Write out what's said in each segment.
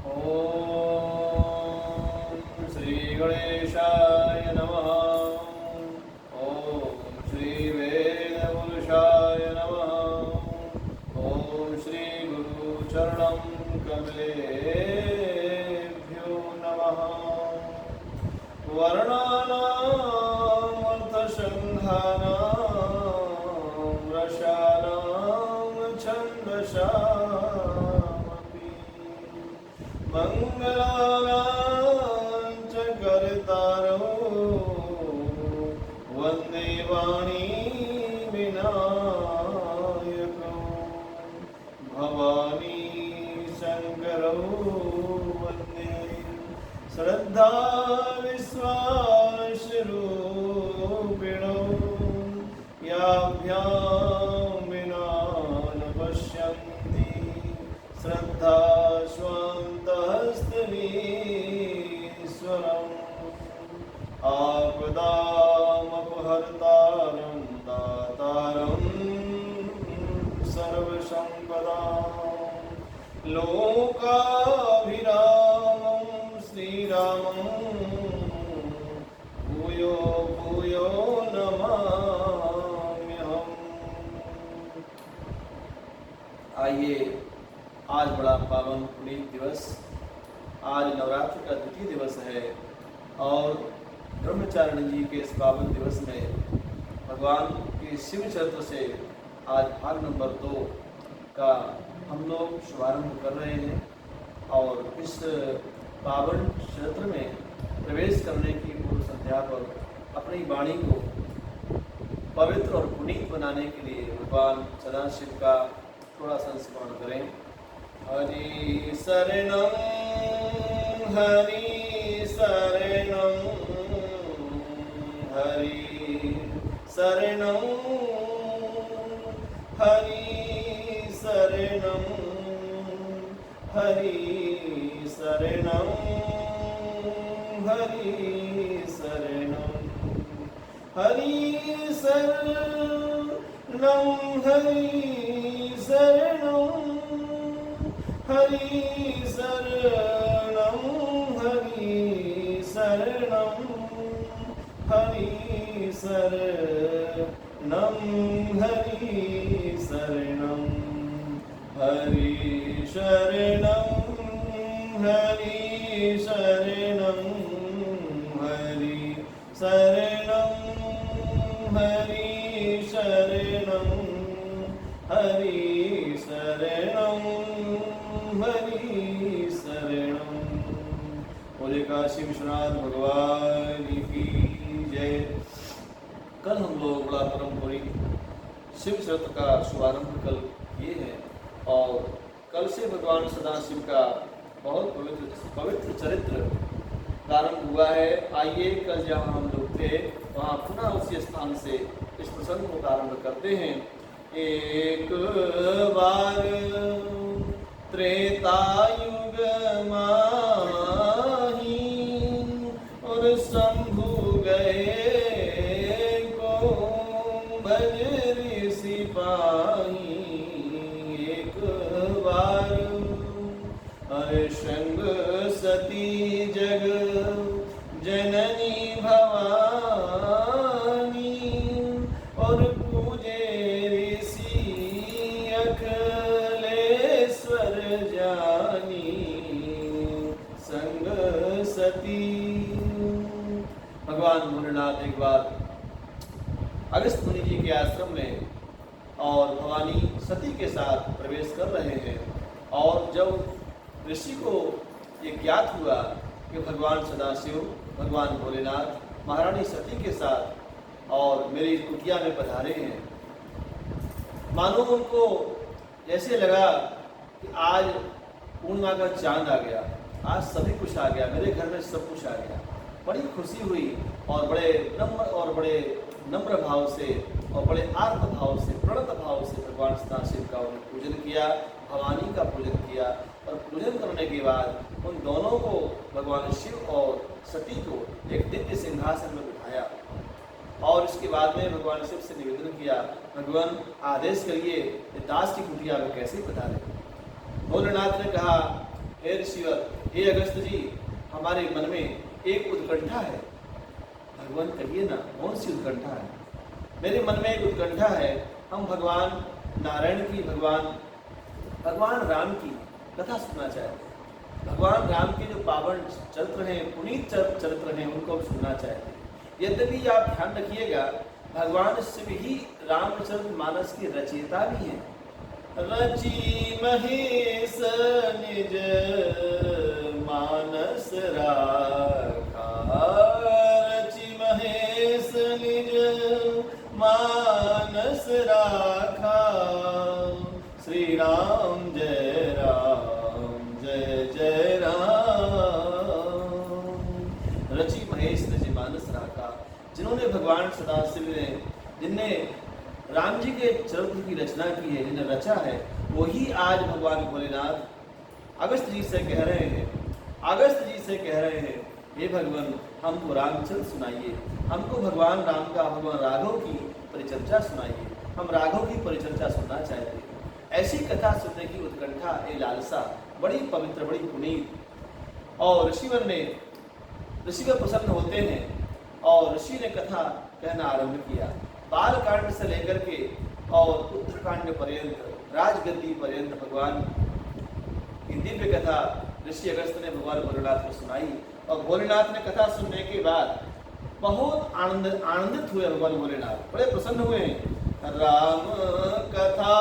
ओम श्री गणेशाय नमः। ओम श्री वेदपुरुषाय नमः। ओम श्री गुरुचरणं कमलेभ्यो नमः। वर्णानाम् अर्थसंधानां रसानां छन्दसामपि मंगलानां च कर्तारो वन्दे वाणी विनायको भवानी शंकरो वन्दे श्रद्धा विश्वासरूपिणो याभ्यां विना न पश्यन्ति श्रद्धा स्वान्तहस्तमीश्वरम् आपदामपहर्तारं दातारं सर्वसम्पदां लोकाभिरामं श्रीरामं भूयो भूयो नमाम्यहम्। आइए, आज बड़ा पावन पुनीत दिवस, आज नवरात्र का द्वितीय दिवस है और ब्रह्मचारिणी जी के इस पावन दिवस में भगवान के शिव चरित्र से आज भाग नंबर 2 का हम लोग शुभारंभ कर रहे हैं। और इस पावन चरित्र में प्रवेश करने की पूर्व संध्या पर अपनी वाणी को पवित्र और पुनीत बनाने के लिए भगवान सदाशिव का थोड़ा संस्मरण करें। हरि शरणं हरि शरणं हरि शरणं हरि शरणं हरि शरणं हरि शरणं हरि शरणं हरि शरणं हरि शरणं हरि शरणं हरि शरणं हरि शरणं हरि शरणं हरि शरणं हरि शरणं हरि शरणं हरि शरणं हरि शरणं। बोले काशी विश्वनाथ भगवान की जय। कल हम लोग बड़ा परम पुरी शिव चरित्र का शुभारंभ कल किए हैं और कल से भगवान सदाशिव का बहुत पवित्र चरित्र प्रारंभ हुआ है। आइए, कल जहाँ हम लोग थे वहाँ पुनः उसी स्थान से इस प्रसंग को प्रारंभ करते हैं। एक बार त्रेतायुग माही और शंभु गए को बजरी सिपाही। एक बार हर्षंग सती जग जननी भवानी और पूजे ऋषि अखिलेश्वर जानी। संग सती भगवान भोलेनाथ एक बार अगस्त मुनि जी के आश्रम में और भवानी सती के साथ प्रवेश कर रहे हैं। और जब ऋषि को ये ज्ञात हुआ कि भगवान सदाशिव भगवान भोलेनाथ महारानी सती के साथ और मेरी कुटिया में पधारे हैं, मानो उनको जैसे लगा कि आज पूर्णिमा का चांद आ गया, आज सभी कुछ आ गया, मेरे घर में सब कुछ आ गया। बड़ी खुशी हुई और बड़े नम्र भाव से और बड़े आर्त भाव से, प्रणत भाव से भगवान सदाशिव का उन्होंने पूजन किया, भवानी का पूजन किया। और पूजन करने के बाद उन दोनों को भगवान शिव और सती को एक दिव्य सिंहासन में बिठाया और इसके बाद में भगवान शिव से निवेदन किया, भगवान आदेश करिए दास की कुटिया में कैसे पधारे। भोलेनाथ ने कहा, हे ऋषिवर, हे अगस्त जी, हमारे मन में एक उत्कंठा है। भगवान कहिए ना, कौन सी उत्कंठा है? मेरे मन में एक उत्कंठा है, हम भगवान नारायण की, भगवान राम की कथा सुनना चाहते हैं। भगवान राम के जो पावन चरित्र हैं, पुनीत चरित्र हैं, उनको हम सुनना चाहते हैं। यद्यपि आप ध्यान रखिएगा, भगवान शिव ही रामचरित मानस के रचयिता भी हैं। रचि महेश निज मानस राखा, रचि महेश निज मानस राखा, श्री राम जय जय राम। रचि महेश निज मानस राखा, जिन्होंने भगवान सदाशिव ने, जिनने राम जी के चरित्र की रचना की है, जिन्हें रचा है, वही आज भगवान भोलेनाथ अगस्त जी से कह रहे हैं, हे भगवान, हमको रामचरित सुनाइए, हमको भगवान राम का, भगवान राघव की परिचर्चा सुनाइए, हम राघव की परिचर्चा सुनना चाहते हैं। ऐसी कथा सुनने की उत्कंठा, ये लालसा बड़ी पवित्र, बड़ी पुनीत। और ऋषिवर प्रसन्न होते हैं और ऋषि ने कथा कहना आरंभ किया। बाल कांड से लेकर के और उत्तरकांड पर्यंत, राजगद्दी पर्यंत भगवान की दिव्य कथा ऋषि अगस्त ने भगवान भोलेनाथ को सुनाई। और भोलेनाथ ने कथा सुनने के बाद बहुत आनंदित हुए भगवान भोलेनाथ, बड़े प्रसन्न हुए। राम कथा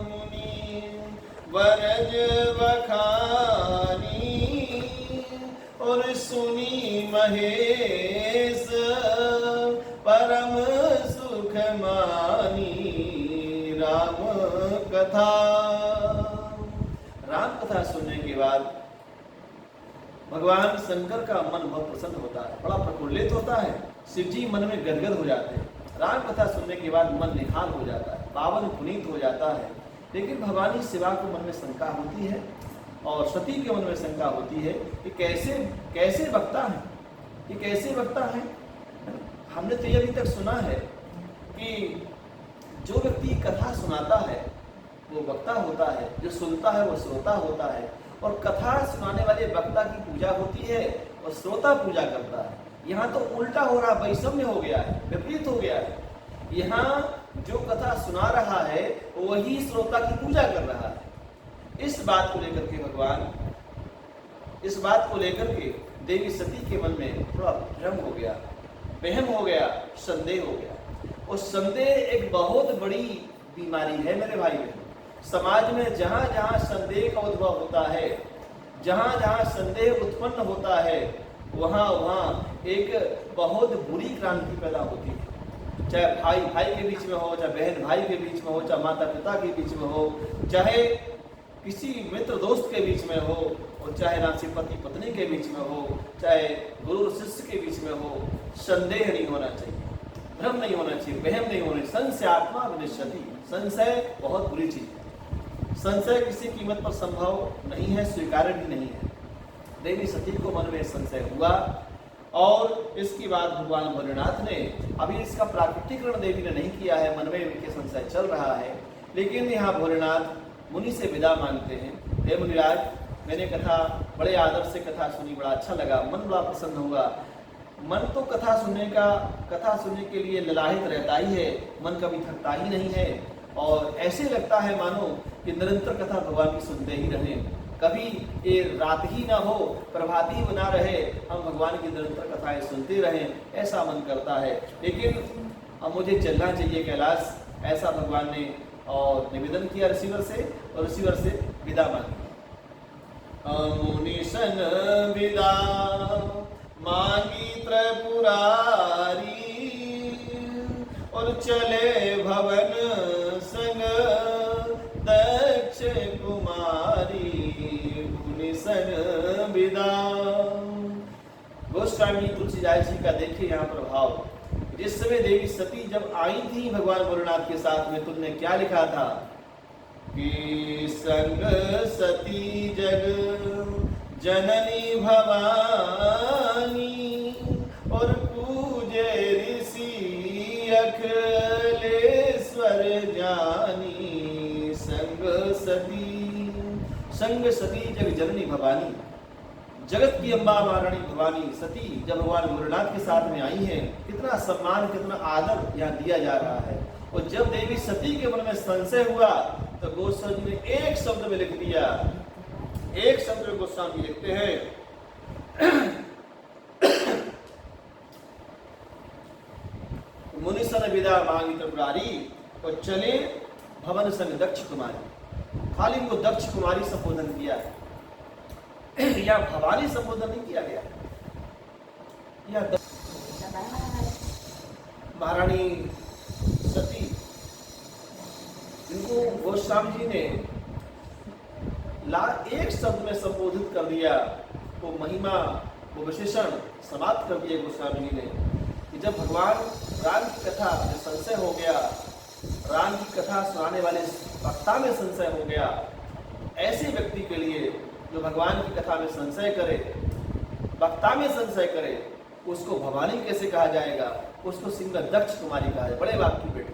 मुनि वरज बखानी, और सुनी महेश परम सुख मानी। राम कथा सुनने के बाद भगवान शंकर का मन बहुत प्रसन्न होता है, बड़ा प्रफुल्लित होता है। शिव जी मन में गदगद हो जाते हैं। राम कथा सुनने के बाद मन निहाल हो जाता है, पावन पुनीत हो जाता है। लेकिन भवानी शिवा को मन में शंका होती है और सती के मन में शंका होती है कि कैसे वक्ता है, ये कैसे वक्ता है। हमने तो ये अभी तक सुना है कि जो व्यक्ति कथा सुनाता है वो वक्ता होता है, जो सुनता है वो श्रोता होता है, और कथा सुनाने वाले वक्ता की पूजा होती है और श्रोता पूजा करता है। यहाँ तो उल्टा हो रहा, वैषम्य हो गया है, विपरीत हो गया है। यहाँ जो कथा सुना रहा है वही श्रोता की पूजा कर रहा है। इस बात को लेकर के देवी सती के मन में थोड़ा भ्रम हो गया, वहम हो गया, संदेह हो गया। और संदेह एक बहुत बड़ी बीमारी है मेरे भाई बहन। समाज में जहाँ जहाँ संदेह का उद्भव होता है, जहाँ जहाँ संदेह उत्पन्न होता है, वहाँ वहाँ एक बहुत बुरी क्रांति पैदा होती है। चाहे भाई भाई के बीच में हो, चाहे बहन भाई के बीच में हो, चाहे माता पिता के बीच में हो, चाहे किसी मित्र दोस्त के बीच में हो, और चाहे राशि पति पत्नी के बीच में हो, चाहे गुरु शिष्य के बीच में हो। संदेह नहीं होना चाहिए, भ्रम नहीं होना चाहिए, वहम नहीं होना चाहिए। संशय आत्मा विनश्यति, संशय बहुत बुरी चीज है। संशय किसी कीमत पर संभव नहीं है, स्वीकार्य भी नहीं है। देवी सती को मन में संशय हुआ और इसके बाद भगवान भोलेनाथ ने, अभी इसका प्राकृतिकरण देवी ने नहीं किया है, मन में उनके संशय चल रहा है। लेकिन यहाँ भोलेनाथ मुनि से विदा मांगते हैं। हे मुनिराज, मैंने कथा बड़े आदर से कथा सुनी, बड़ा अच्छा लगा, मन बड़ा प्रसन्न हुआ। मन तो कथा सुनने के लिए ललाहित रहता ही है, मन कभी थकता ही नहीं है। और ऐसे लगता है मानो कि निरंतर कथा भगवान की सुनते ही रहें, कभी ये रात ही ना हो, प्रभात ही बना रहे, हम भगवान की निरंतर कथाएं सुनते रहें, ऐसा मन करता है। लेकिन अब मुझे चलना चाहिए कैलाश, ऐसा भगवान ने और निवेदन किया ऋषिवर से, और ऋषिवर से विदा मांगी। मुनिशन विदा मांगी त्रिपुरारी, और चले भवन संग दक्ष कुमारी। मुनिशन विदा। गोस्वामी तुलसीदास जी का देखिए यहाँ प्रभाव। जिस समय देवी सती जब आई थी भगवान भोलेनाथ के साथ में, तुमने क्या लिखा था कि संग सती जग जननी भवानी, और पूजे ऋषि अखिलेश्वर जानी। संग सती जग जननी भवानी। जगत की अम्बा महारानी भवानी सती जब भगवान भोलेनाथ के साथ में आई हैं, कितना सम्मान कितना आदर यहाँ दिया जा रहा है। और जब देवी सती के मन में संशय हुआ तो गोस्वामी जी ने एक शब्द में लिख दिया, एक शब्द में गोस्वामी लिखते हैं, मुनिसन विदा मांगी त्रिपुरारी और चले भवन संग दक्ष कुमारी। खाली उनको दक्ष कुमारी संबोधन किया है, या भवानी संबोधन नहीं किया गया। या महारानी सती जिनको गोस्वामी जी ने एक शब्द में संबोधित कर दिया, वो महिमा वो विशेषण समाप्त कर दिया गोस्वामी जी ने कि जब भगवान राम की कथा में संशय हो गया, राम की कथा सुनाने वाले वक्ता में संशय हो गया, ऐसे व्यक्ति के लिए जो भगवान की कथा में संशय करे, वक्ता में संशय करे, उसको भवानी कैसे कहा जाएगा, उसको सिंह दक्ष कुमारी कहा जाए। बड़े बाप की बेटी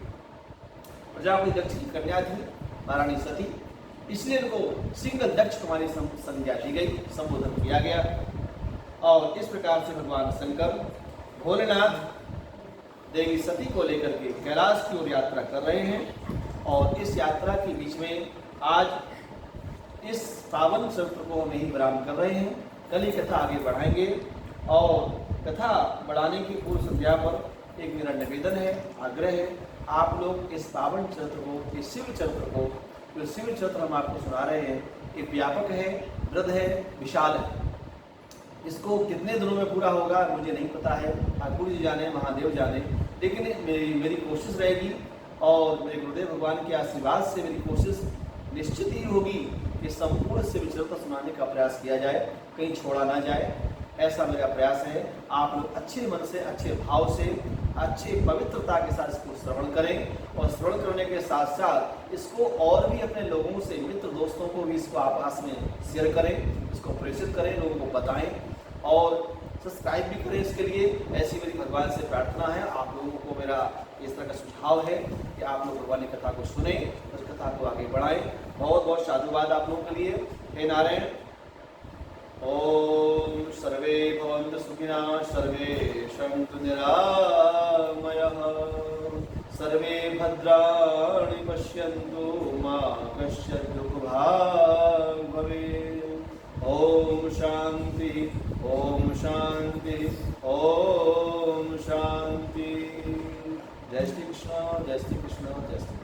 प्रजापति दक्ष की कन्या थी महारानी सती, इसलिए उनको सिंह दक्ष कुमारी संज्ञा दी गई, संबोधन किया गया। और इस प्रकार से भगवान शंकर भोलेनाथ देवी सती को लेकर के कैलाश की ओर यात्रा कर रहे हैं। और इस यात्रा के बीच में आज इस पावन चरित्र को हम यही विराम कर रहे हैं। कल ही कथा आगे बढ़ाएंगे और कथा बढ़ाने की पूर्व संध्या पर एक मेरा निवेदन है, आग्रह है, आप लोग इस पावन चरित्र को, इस शिव चरित्र को, जो शिव चरित्र हम आपको सुना रहे हैं, ये व्यापक है, वृद्ध है, विशाल है। इसको कितने दिनों में पूरा होगा मुझे नहीं पता है, ठाकुर जी जाने, महादेव जाने, लेकिन मेरी कोशिश रहेगी और मेरे गुरुदेव भगवान के आशीर्वाद से मेरी कोशिश निश्चित ही होगी कि संपूर्ण शिव चरित्र सुनाने का प्रयास किया जाए, कहीं छोड़ा ना जाए, ऐसा मेरा प्रयास है। आप लोग अच्छे मन से, अच्छे भाव से, अच्छे पवित्रता के साथ इसको श्रवण करें और श्रवण करने के साथ साथ इसको और भी अपने लोगों से, मित्र दोस्तों को भी इसको आपस में शेयर करें, इसको प्रेषित करें, लोगों को बताएं और सब्सक्राइब भी करें। इसके लिए ऐसी मेरी भगवान से प्रार्थना है। आप लोगों को मेरा इस तरह का सुझाव है कि आप लोग भगवान की कथा को सुने, उस कथा को आगे बढ़ाएं। बहुत बहुत साधुवाद आप लोगों के लिए। हे नारायण। ओम सर्वे भवन्तु सुखिनः, सर्वे सन्तु निरामयाः, सर्वे भद्राणि पश्यन्तु, मा कश्चित् दुःखभाग् भवेत्। ओम शांति, ओम शांति, ओम शांति। जय श्री कृष्ण, जय श्री कृष्ण, जय श्री कृष्ण।